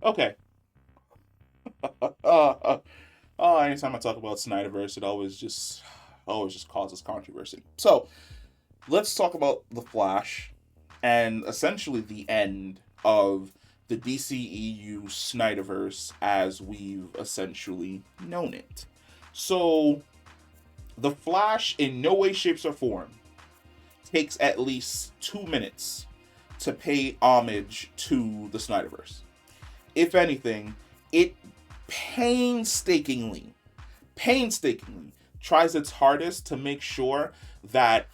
Okay. uh, Anytime I talk about Snyderverse, it always just causes controversy. So let's talk about the Flash and essentially the end of the DCEU Snyderverse as we've essentially known it. So the Flash, in no way, shapes, or form, takes at least 2 minutes to pay homage to the Snyderverse. If anything, it painstakingly, painstakingly tries its hardest to make sure that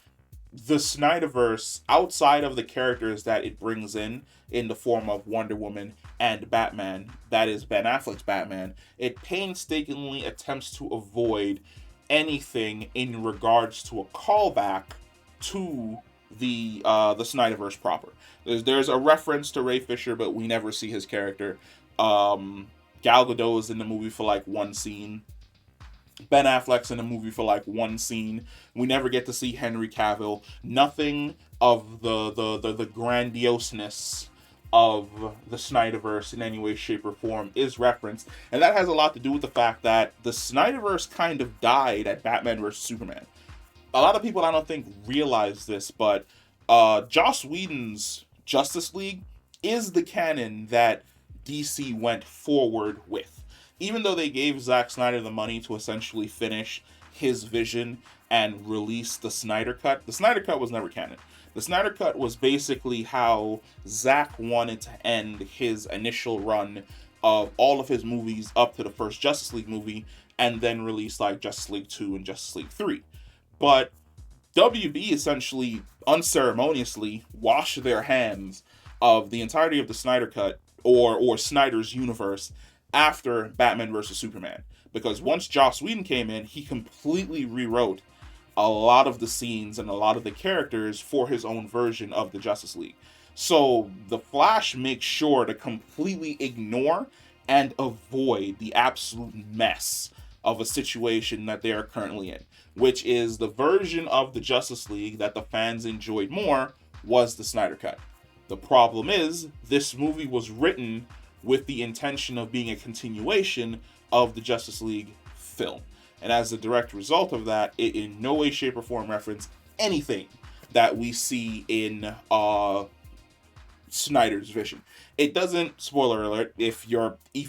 the Snyderverse, outside of the characters that it brings in the form of Wonder Woman and Batman, that is Ben Affleck's Batman, it painstakingly attempts to avoid anything in regards to a callback to the Snyderverse proper. There's a reference to Ray Fisher, but we never see his character. Gal Gadot is in the movie for like one scene. Ben Affleck's in the movie for like one scene. We never get to see Henry Cavill. Nothing of the grandioseness of the Snyderverse in any way, shape, or form is referenced, and that has a lot to do with the fact that the Snyderverse kind of died at Batman vs Superman. A lot of people, I don't think, realize this, but Joss Whedon's Justice League is the canon that DC went forward with. Even though they gave Zack Snyder the money to essentially finish his vision and release the Snyder Cut was never canon. The Snyder Cut was basically how Zack wanted to end his initial run of all of his movies up to the first Justice League movie, and then release like Justice League 2 and Justice League 3. But WB essentially unceremoniously washed their hands of the entirety of the Snyder Cut or Snyder's universe after Batman vs Superman, because once Joss Whedon came in, he completely rewrote a lot of the scenes and a lot of the characters for his own version of the Justice League. So the Flash makes sure to completely ignore and avoid the absolute mess of a situation that they are currently in, which is the version of the Justice League that the fans enjoyed more was the Snyder Cut. The problem is, this movie was written with the intention of being a continuation of the Justice League film. And as a direct result of that, it in no way, shape, or form referenced anything that we see in Snyder's vision. It doesn't, spoiler alert, if you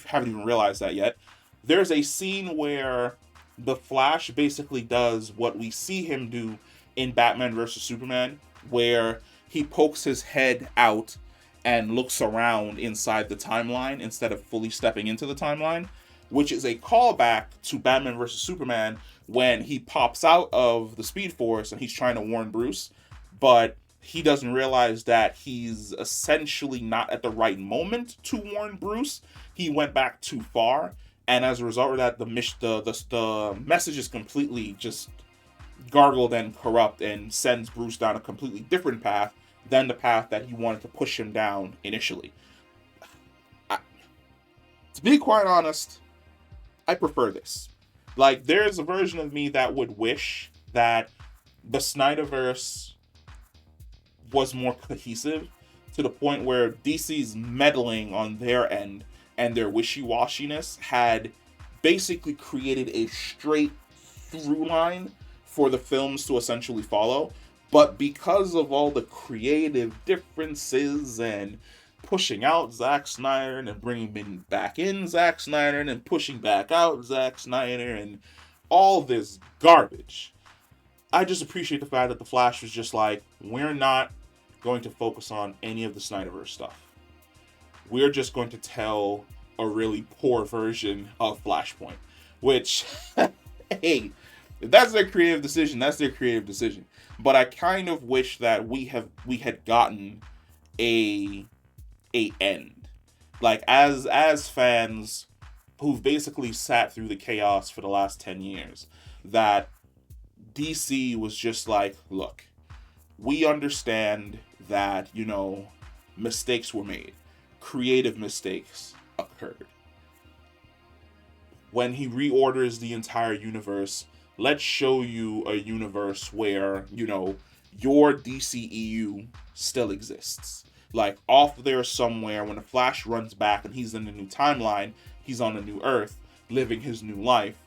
haven't even realized that yet, there's a scene where the Flash basically does what we see him do in Batman vs Superman, where he pokes his head out and looks around inside the timeline instead of fully stepping into the timeline, which is a callback to Batman vs Superman when he pops out of the Speed Force and he's trying to warn Bruce, but he doesn't realize that he's essentially not at the right moment to warn Bruce. He went back too far, and as a result of that, the message is completely just gargled and corrupt and sends Bruce down a completely different path than the path that he wanted to push him down initially. I, to be quite honest, I prefer this. Like, there's a version of me that would wish that the Snyderverse was more cohesive to the point where DC's meddling on their end and their wishy-washiness had basically created a straight through line for the films to essentially follow. But because of all the creative differences and pushing out Zack Snyder and bringing back in Zack Snyder and pushing back out Zack Snyder and all this garbage, I just appreciate the fact that the Flash was just like, we're not going to focus on any of the Snyderverse stuff. We're just going to tell a really poor version of Flashpoint, which, hey, if that's their creative decision, that's their creative decision. But I kind of wish that we had gotten a end. Like, as fans who've basically sat through the chaos for the last 10 years, that DC was just like, look, we understand that, mistakes were made. Creative mistakes occurred. When he reorders the entire universe, let's show you a universe where, your DCEU still exists. Like off there somewhere, when the Flash runs back and he's in the new timeline, he's on a new Earth, living his new life.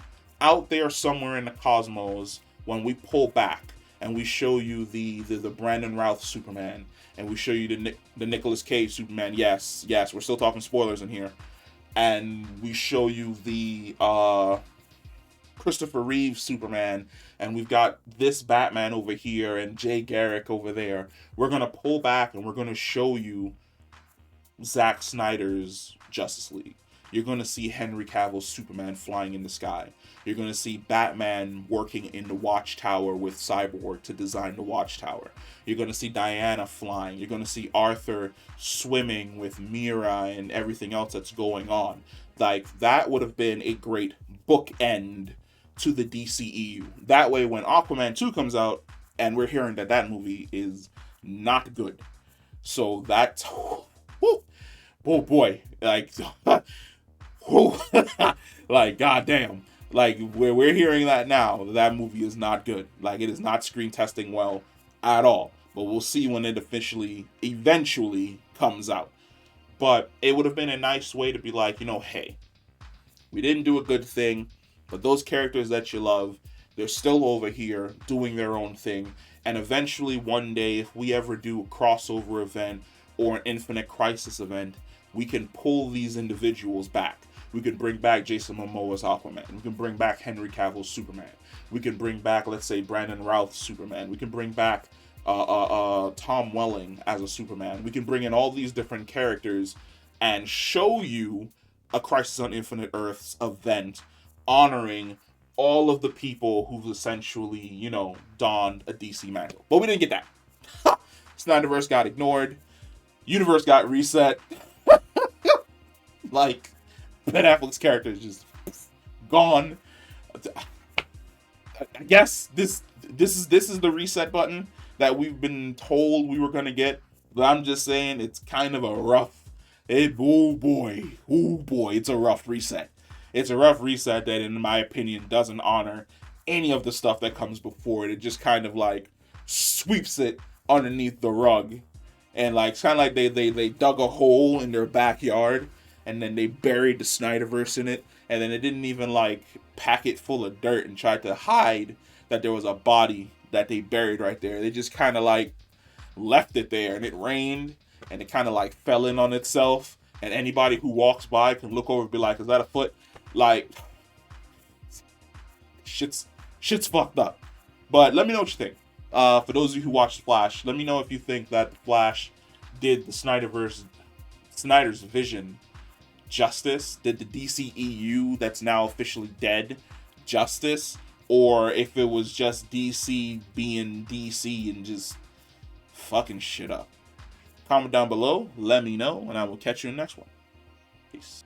Out there somewhere in the cosmos, when we pull back and we show you the Brandon Routh Superman, and we show you the Nicolas Cage Superman. Yes, we're still talking spoilers in here. And we show you the Christopher Reeve Superman, and we've got this Batman over here and Jay Garrick over there. We're gonna pull back and we're gonna show you Zack Snyder's Justice League. You're gonna see Henry Cavill's Superman flying in the sky. You're gonna see Batman working in the Watchtower with Cyborg to design the Watchtower. You're gonna see Diana flying. You're gonna see Arthur swimming with Mira and everything else that's going on. Like, that would have been a great bookend to the DCEU. That way, when Aquaman 2 comes out, and we're hearing that that movie is not good. So that's, oh boy, like, like, goddamn. Like, we're hearing that now, that movie is not good. Like, it is not screen testing well at all. But we'll see when it eventually comes out. But it would have been a nice way to be like, hey, we didn't do a good thing, but those characters that you love, they're still over here doing their own thing. And eventually, one day, if we ever do a crossover event or an Infinite Crisis event, we can pull these individuals back. We can bring back Jason Momoa's Aquaman. We can bring back Henry Cavill's Superman. We can bring back, let's say, Brandon Routh's Superman. We can bring back Tom Welling as a Superman. We can bring in all these different characters and show you a Crisis on Infinite Earths event honoring all of the people who've essentially, donned a DC mantle. But we didn't get that. Snyderverse got ignored. Universe got reset. Like, Ben Affleck's character is just gone. I guess this is the reset button that we've been told we were gonna get. But I'm just saying, it's kind of a rough. Oh boy, it's a rough reset. It's a rough reset that, in my opinion, doesn't honor any of the stuff that comes before it. It just kind of like sweeps it underneath the rug, and like it's kind of like they dug a hole in their backyard, and then they buried the Snyderverse in it, and then it didn't even like pack it full of dirt and tried to hide that there was a body that they buried right there. They just kind of like left it there, and it rained, and it kind of like fell in on itself, and anybody who walks by can look over and be like, is that a foot? Like, shit's fucked up. But let me know what you think. For those of you who watched Flash, let me know if you think that the Flash did the Snyder's vision justice, did the DCEU that's now officially dead justice, or if it was just DC being DC and just fucking shit up. Comment down below, let me know, and I will catch you in the next one. Peace.